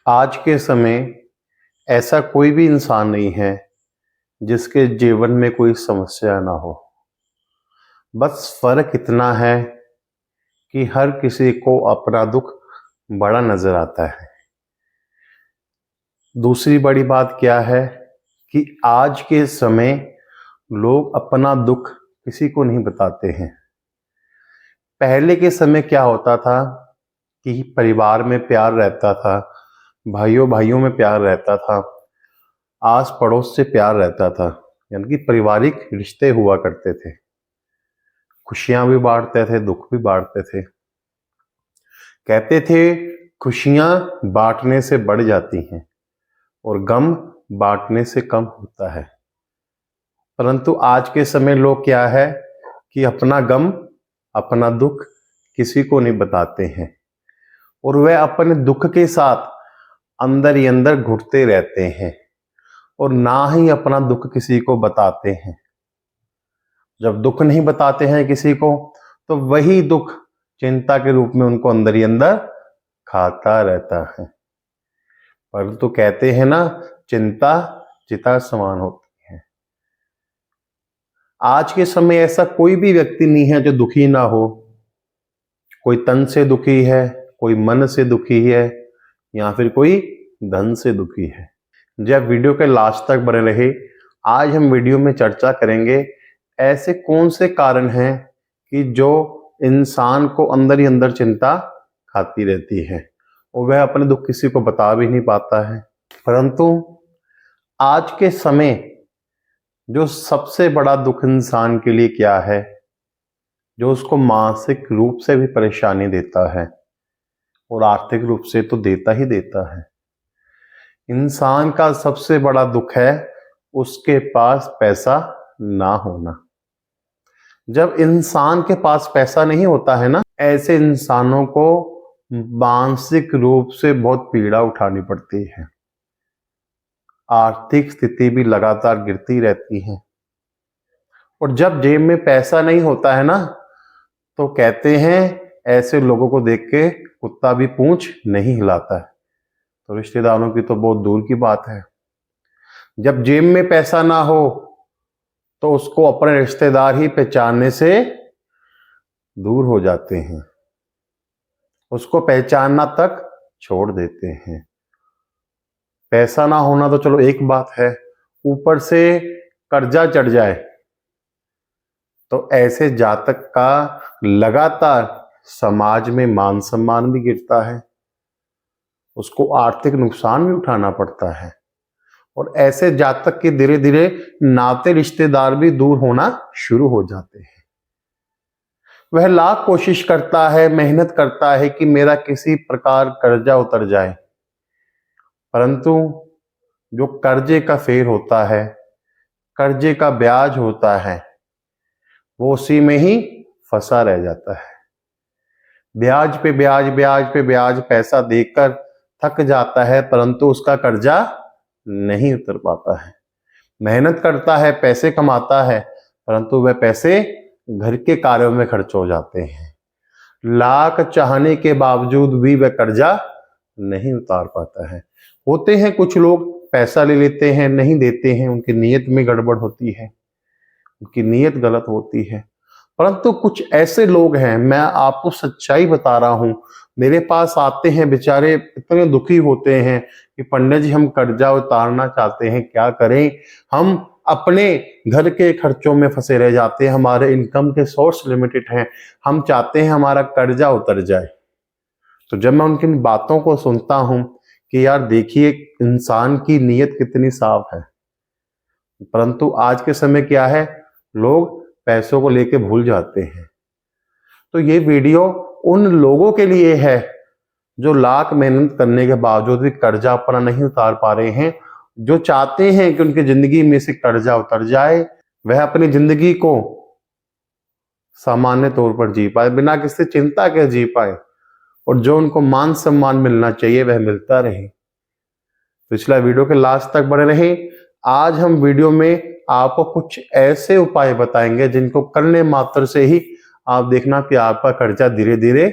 आज के समय ऐसा कोई भी इंसान नहीं है जिसके जीवन में कोई समस्या ना हो। बस फर्क इतना है कि हर किसी को अपना दुख बड़ा नजर आता है। दूसरी बड़ी बात क्या है कि आज के समय लोग अपना दुख किसी को नहीं बताते हैं। पहले के समय क्या होता था कि परिवार में प्यार रहता था, भाइयों भाइयों में प्यार रहता था, आस पड़ोस से प्यार रहता था, यानी कि पारिवारिक रिश्ते हुआ करते थे। खुशियां भी बांटते थे, दुख भी बांटते थे। कहते थे खुशियां बांटने से बढ़ जाती हैं और गम बांटने से कम होता है। परंतु आज के समय लोग क्या है कि अपना गम, अपना दुख किसी को नहीं बताते हैं और वह अपने दुख के साथ अंदर ही अंदर घुटते रहते हैं और ना ही अपना दुख किसी को बताते हैं। जब दुख नहीं बताते हैं किसी को तो वही दुख चिंता के रूप में उनको अंदर ही अंदर खाता रहता है। परंतु कहते हैं ना, चिंता चिता समान होती है। आज के समय ऐसा कोई भी व्यक्ति नहीं है जो दुखी ना हो। कोई तन से दुखी है, कोई मन से दुखी है, या फिर कोई धन से दुखी है। जब वीडियो के लास्ट तक बने रहे, आज हम वीडियो में चर्चा करेंगे ऐसे कौन से कारण हैं कि जो इंसान को अंदर ही अंदर चिंता खाती रहती है और वह अपने दुख किसी को बता भी नहीं पाता है। परंतु आज के समय जो सबसे बड़ा दुख इंसान के लिए क्या है, जो उसको मानसिक रूप से भी परेशानी देता है और आर्थिक रूप से तो देता ही देता है। इंसान का सबसे बड़ा दुख है उसके पास पैसा ना होना। जब इंसान के पास पैसा नहीं होता है ना, ऐसे इंसानों को मानसिक रूप से बहुत पीड़ा उठानी पड़ती है। आर्थिक स्थिति भी लगातार गिरती रहती है और जब जेब में पैसा नहीं होता है ना, तो कहते हैं ऐसे लोगों को देख के कुत्ता भी पूंछ नहीं हिलाता है, तो रिश्तेदारों की तो बहुत दूर की बात है। जब जेब में पैसा ना हो तो उसको अपने रिश्तेदार ही पहचानने से दूर हो जाते हैं, उसको पहचानना तक छोड़ देते हैं। पैसा ना होना तो चलो एक बात है, ऊपर से कर्जा चढ़ जाए तो ऐसे जातक का लगातार समाज में मान सम्मान भी गिरता है, उसको आर्थिक नुकसान भी उठाना पड़ता है और ऐसे जातक के धीरे धीरे नाते रिश्तेदार भी दूर होना शुरू हो जाते हैं। वह लाख कोशिश करता है, मेहनत करता है कि मेरा किसी प्रकार कर्जा उतर जाए, परंतु जो कर्जे का फेर होता है, कर्जे का ब्याज होता है, वो उसी में ही फंसा रह जाता है। ब्याज पे ब्याज, ब्याज पे ब्याज पैसा देकर थक जाता है, परंतु उसका कर्जा नहीं उतर पाता है। मेहनत करता है, पैसे कमाता है, परंतु वह पैसे घर के कार्यों में खर्च हो जाते हैं। लाख चाहने के बावजूद भी वह कर्जा नहीं उतार पाता है। होते हैं कुछ लोग पैसा ले लेते हैं, नहीं देते हैं, उनकी नीयत में गड़बड़ होती है, उनकी नीयत गलत होती है। परंतु कुछ ऐसे लोग हैं, मैं आपको सच्चाई बता रहा हूं, मेरे पास आते हैं बेचारे, इतने दुखी होते हैं कि पंडित जी हम कर्जा उतारना चाहते हैं, क्या करें, हम अपने घर के खर्चों में फंसे रह जाते हैं, हमारे इनकम के सोर्स लिमिटेड हैं, हम चाहते हैं हमारा कर्जा उतर जाए। तो जब मैं उनकी बातों को सुनता हूं कि यार देखिए इंसान की नीयत कितनी साफ है, परंतु आज के समय क्या है, लोग पैसों को लेके भूल जाते हैं। तो ये वीडियो उन लोगों के लिए है जो लाख मेहनत करने के बावजूद भी कर्जा अपना नहीं उतार पा रहे हैं, जो चाहते हैं कि उनकी जिंदगी में से कर्जा उतर जाए, वह अपनी जिंदगी को सामान्य तौर पर जी पाए, बिना किसी चिंता के जी पाए और जो उनको मान सम्मान मिलना चाहिए वह मिलता रहे। पिछला वीडियो के लास्ट तक बने रहे। आज हम वीडियो में आपको कुछ ऐसे उपाय बताएंगे जिनको करने मात्र से ही आप देखना कि आपका कर्जा धीरे धीरे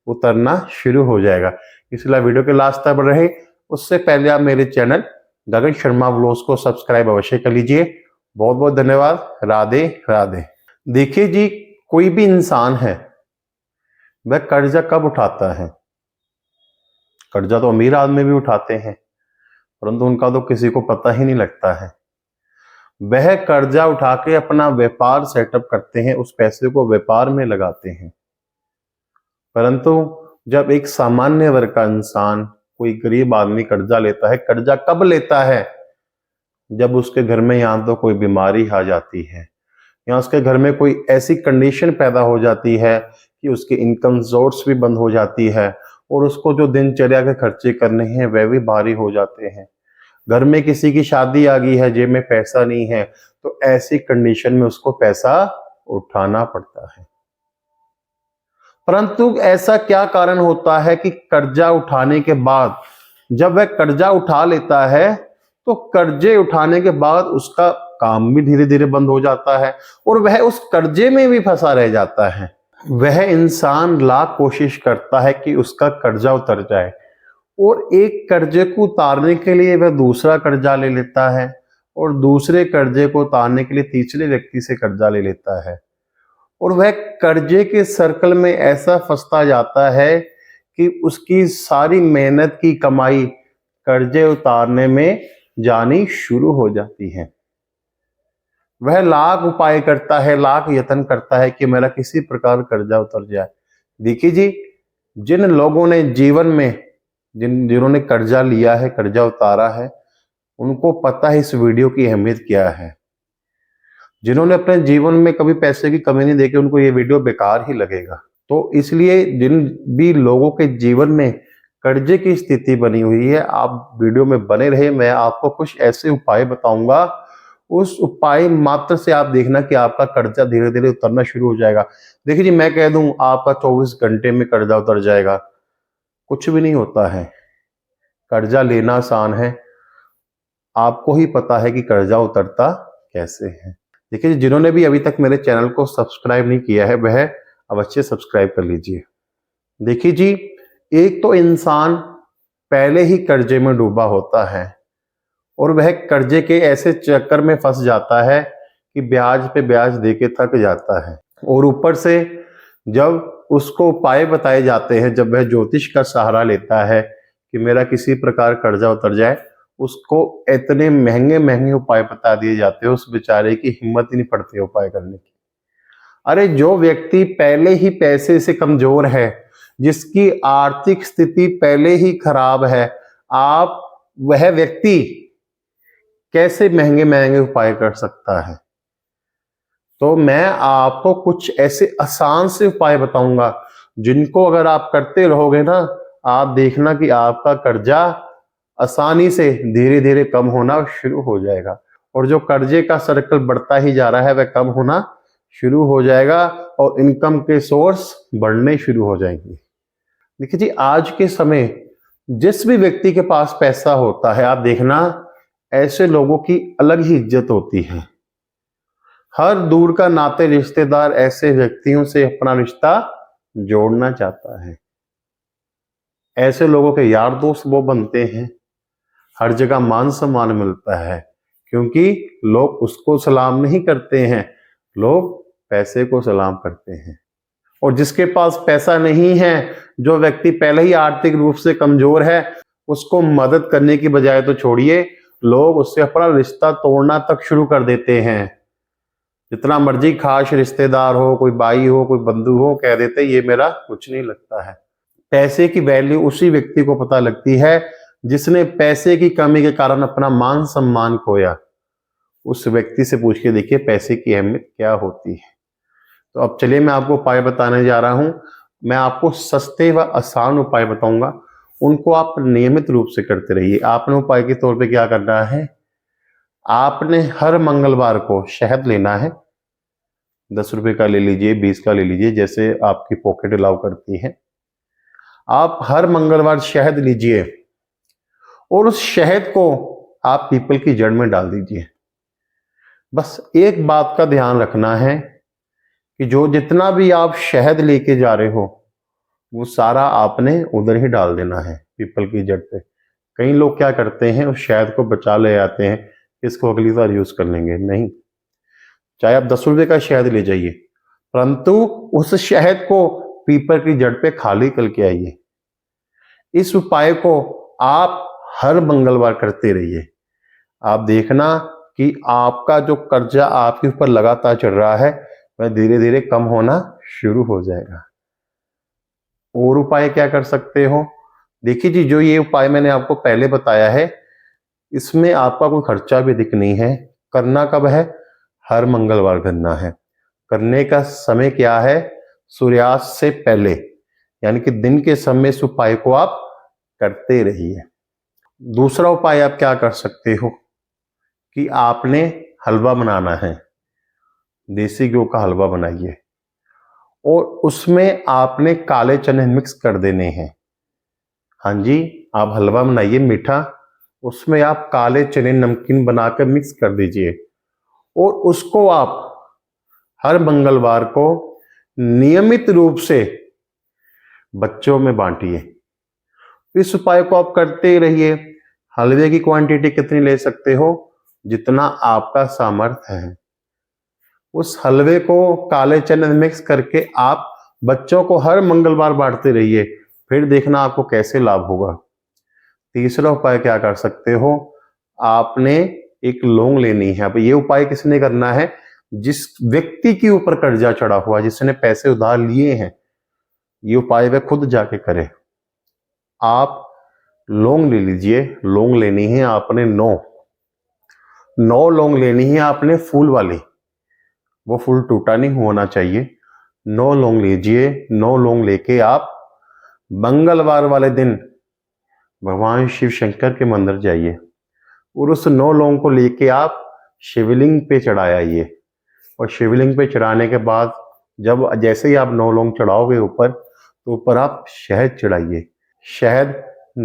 उतरना शुरू हो जाएगा। इसलिए वीडियो के लास्ट तक बने रहे उससे पहले आप मेरे चैनल गगन शर्मा व्लॉग्स को सब्सक्राइब अवश्य कर लीजिए। बहुत बहुत धन्यवाद। राधे राधे। देखिए जी, कोई भी इंसान है वह कर्जा कब उठाता है? कर्जा तो अमीर आदमी भी उठाते हैं, परंतु उनका तो किसी को पता ही नहीं लगता है। वह कर्जा उठा के अपना व्यापार सेटअप करते हैं, उस पैसे को व्यापार में लगाते हैं। परंतु जब एक सामान्य वर्ग का इंसान, कोई गरीब आदमी कर्जा लेता है, कर्जा कब लेता है? जब उसके घर में या तो कोई बीमारी आ जाती है, या उसके घर में कोई ऐसी कंडीशन पैदा हो जाती है कि उसकी इनकम सोर्स भी बंद हो जाती है और उसको जो दिनचर्या के खर्चे करने हैं वह भी भारी हो जाते हैं। घर में किसी की शादी आ गई है, जेब में पैसा नहीं है, तो ऐसी कंडीशन में उसको पैसा उठाना पड़ता है। परंतु ऐसा क्या कारण होता है कि कर्जा उठाने के बाद, जब वह कर्जा उठा लेता है तो कर्जे उठाने के बाद उसका काम भी धीरे धीरे बंद हो जाता है और वह उस कर्जे में भी फंसा रह जाता है। वह इंसान लाख कोशिश करता है कि उसका कर्जा उतर जाए और एक कर्जे को उतारने के लिए वह दूसरा कर्जा ले लेता है और दूसरे कर्जे को उतारने के लिए तीसरे व्यक्ति से कर्जा ले लेता है और वह कर्जे के सर्कल में ऐसा फंसता जाता है कि उसकी सारी मेहनत की कमाई कर्जे उतारने में जानी शुरू हो जाती है। वह लाख उपाय करता है, लाख यत्न करता है कि मेरा किसी प्रकार कर्जा उतर जाए। देखिए जी, जिन लोगों ने जीवन में जिन्होंने कर्जा लिया है, कर्जा उतारा है, उनको पता है इस वीडियो की अहमियत क्या है। जिन्होंने अपने जीवन में कभी पैसे की कमी नहीं देखी, उनको ये वीडियो बेकार ही लगेगा। तो इसलिए जिन भी लोगों के जीवन में कर्जे की स्थिति बनी हुई है, आप वीडियो में बने रहे। मैं आपको कुछ ऐसे उपाय बताऊंगा, उस उपाय मात्र से आप देखना कि आपका कर्जा धीरे धीरे उतरना शुरू हो जाएगा। देखिए जी, मैं कह दूं आपका 24 घंटे में कर्जा उतर जाएगा, कुछ भी नहीं होता है। कर्जा लेना आसान है, आपको ही पता है कि कर्जा उतरता कैसे है। देखिए, जिन्होंने भी अभी तक मेरे चैनल को सब्सक्राइब नहीं किया है वह अवश्य सब्सक्राइब कर लीजिए। देखिए जी, एक तो इंसान पहले ही कर्जे में डूबा होता है और वह कर्जे के ऐसे चक्कर में फंस जाता है कि ब्याज पे ब्याज देके थक जाता है और ऊपर से जब उसको उपाय बताए जाते हैं, जब वह ज्योतिष का सहारा लेता है कि मेरा किसी प्रकार कर्जा उतर जाए, उसको इतने महंगे महंगे उपाय बता दिए जाते हैं, उस बेचारे की हिम्मत ही नहीं पड़ती उपाय करने की। अरे जो व्यक्ति पहले ही पैसे से कमजोर है, जिसकी आर्थिक स्थिति पहले ही खराब है, आप वह व्यक्ति कैसे महंगे महंगे उपाय कर सकता है? तो मैं आपको कुछ ऐसे आसान से उपाय बताऊंगा जिनको अगर आप करते रहोगे ना, आप देखना कि आपका कर्जा आसानी से धीरे धीरे कम होना शुरू हो जाएगा और जो कर्जे का सर्कल बढ़ता ही जा रहा है वह कम होना शुरू हो जाएगा और इनकम के सोर्स बढ़ने शुरू हो जाएंगे। देखिए जी, आज के समय जिस भी व्यक्ति के पास पैसा होता है, आप देखना ऐसे लोगों की अलग ही इज्जत होती है। हर दूर का नाते रिश्तेदार ऐसे व्यक्तियों से अपना रिश्ता जोड़ना चाहता है। ऐसे लोगों के यार दोस्त वो बनते हैं, हर जगह मान सम्मान मिलता है क्योंकि लोग उसको सलाम नहीं करते हैं, लोग पैसे को सलाम करते हैं। और जिसके पास पैसा नहीं है, जो व्यक्ति पहले ही आर्थिक रूप से कमजोर है, उसको मदद करने की बजाय तो छोड़िए, लोग उससे अपना रिश्ता तोड़ना तक शुरू कर देते हैं। जितना मर्जी खास रिश्तेदार हो, कोई भाई हो, कोई बंधु हो, कह देते ये मेरा कुछ नहीं लगता है। पैसे की वैल्यू उसी व्यक्ति को पता लगती है जिसने पैसे की कमी के कारण अपना मान सम्मान खोया। उस व्यक्ति से पूछ के देखिए पैसे की अहमियत क्या होती है। तो अब चलिए मैं आपको उपाय बताने जा रहा हूं। मैं आपको सस्ते व आसान उपाय बताऊंगा, उनको आप नियमित रूप से करते रहिए। आपने उपाय के तौर पे क्या करना है, आपने हर मंगलवार को शहद लेना है। 10 रुपए का ले लीजिए, 20 का ले लीजिए, जैसे आपकी पॉकेट अलाउ करती है। आप हर मंगलवार शहद लीजिए और उस शहद को आप पीपल की जड़ में डाल दीजिए। बस एक बात का ध्यान रखना है कि जो जितना भी आप शहद लेके जा रहे हो वो सारा आपने उधर ही डाल देना है, पीपल की जड़ पे। कई लोग क्या करते हैं, उस शहद को बचा ले आते हैं, इसको अगली बार यूज कर लेंगे। नहीं, चाहे आप 10 रुपए का शहद ले जाइए, परंतु उस शहद को पीपल की जड़ पे खाली करके आइए। इस उपाय को आप हर मंगलवार करते रहिए। आप देखना कि आपका जो कर्जा आपके ऊपर लगातार चढ़ रहा है वह धीरे धीरे कम होना शुरू हो जाएगा। और उपाय क्या कर सकते हो? देखिए जी, जो ये उपाय मैंने आपको पहले बताया है, इसमें आपका कोई खर्चा भी अधिक नहीं है। करना कब है? हर मंगलवार करना है। करने का समय क्या है? सूर्यास्त से पहले, यानी कि दिन के समय इस उपाय को आप करते रहिए। दूसरा उपाय आप क्या कर सकते हो कि आपने हलवा बनाना है, देसी घी का हलवा बनाइए और उसमें आपने काले चने मिक्स कर देने हैं। हाँ जी, आप हलवा बनाइए मीठा, उसमें आप काले चने नमकीन बनाकर मिक्स कर दीजिए और उसको आप हर मंगलवार को नियमित रूप से बच्चों में बांटिए। इस उपाय को आप करते रहिए। हलवे की क्वांटिटी कितनी ले सकते हो? जितना आपका सामर्थ्य है। उस हलवे को काले चने मिक्स करके आप बच्चों को हर मंगलवार बांटते रहिए, फिर देखना आपको कैसे लाभ होगा। तीसरा उपाय क्या कर सकते हो? आपने एक लौंग लेनी है। अब ये उपाय किसने करना है? जिस व्यक्ति के ऊपर कर्जा चढ़ा हुआ, जिसने पैसे उधार लिए हैं, ये उपाय वह खुद जाके करे। आप लौंग ले लीजिए। लौंग लेनी है आपने 9 लौंग लेनी है आपने, फूल वाली, वो फूल टूटा नहीं होना चाहिए। 9 लौंग लीजिए। 9 लौंग लेके आप मंगलवार वाले दिन भगवान शिव शंकर के मंदिर जाइए और उस 9 लौंग को लेके आप शिवलिंग पे चढ़ाइए और शिवलिंग पे चढ़ाने के बाद जब जैसे ही आप 9 लौंग चढ़ाओगे ऊपर, तो ऊपर आप शहद चढ़ाइए। शहद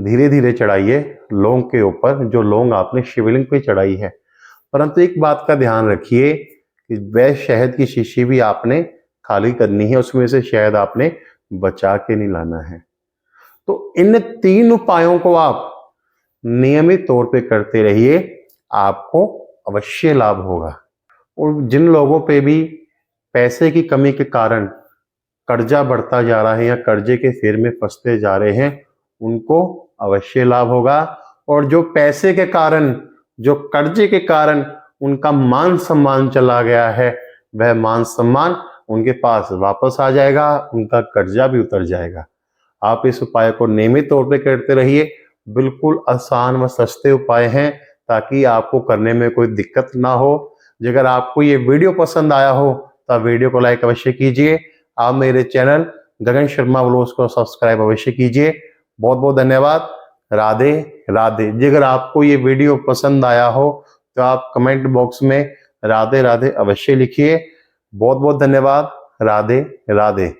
धीरे धीरे चढ़ाइए लौंग के ऊपर, जो लौंग आपने शिवलिंग पे चढ़ाई है। परंतु एक बात का ध्यान रखिए कि वह शहद की शीशी भी आपने खाली करनी है, उसमें से शहद आपने बचा के नहीं लाना है। तो इन 3 उपायों को आप नियमित तौर पे करते रहिए, आपको अवश्य लाभ होगा। और जिन लोगों पे भी पैसे की कमी के कारण कर्जा बढ़ता जा रहा है या कर्जे के फेर में फंसते जा रहे हैं, उनको अवश्य लाभ होगा। और जो पैसे के कारण, जो कर्जे के कारण उनका मान सम्मान चला गया है, वह मान सम्मान उनके पास वापस आ जाएगा, उनका कर्जा भी उतर जाएगा। आप इस उपाय को नियमित तौर पे करते रहिए। बिल्कुल आसान व सस्ते उपाय हैं, ताकि आपको करने में कोई दिक्कत ना हो। अगर आपको ये वीडियो पसंद आया हो तो आप वीडियो को लाइक अवश्य कीजिए। आप मेरे चैनल गगन शर्मा व्लॉग्स को सब्सक्राइब अवश्य कीजिए। बहुत बहुत धन्यवाद। राधे राधे। जी, अगर आपको ये वीडियो पसंद आया हो तो आप कमेंट बॉक्स में राधे राधे अवश्य लिखिए। बहुत बहुत धन्यवाद। राधे राधे।